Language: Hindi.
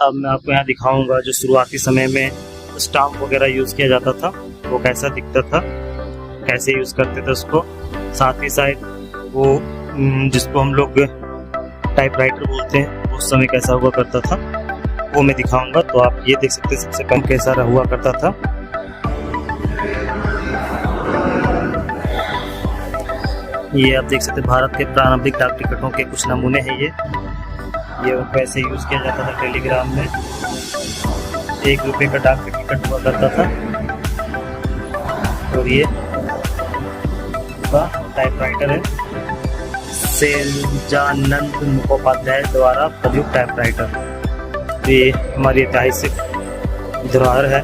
अब मैं आपको यहाँ दिखाऊंगा जो शुरुआती समय में स्टाम्प वगैरह यूज़ किया जाता था वो कैसा दिखता था, कैसे यूज़ करते थे उसको। साथ ही साथ वो जिसको हम लोग टाइपराइटर बोलते हैं उस समय कैसा हुआ करता था वो मैं दिखाऊंगा। तो आप ये देख सकते हैं सबसे पहले कैसा हुआ करता था। ये आप देख सकते हैं भारत के प्रारंभिक डाक टिकटों के कुछ नमूने हैं। ये वैसे यूज़ किया जाता था टेलीग्राम में। 1 रुपये का डाक टिकट हुआ करता था और ये टाइपराइटर है, सैजानंद मुखोपाध्याय द्वारा प्रयुक्त टाइपराइटर। ये हमारी ऐतिहासिक धरोहर है।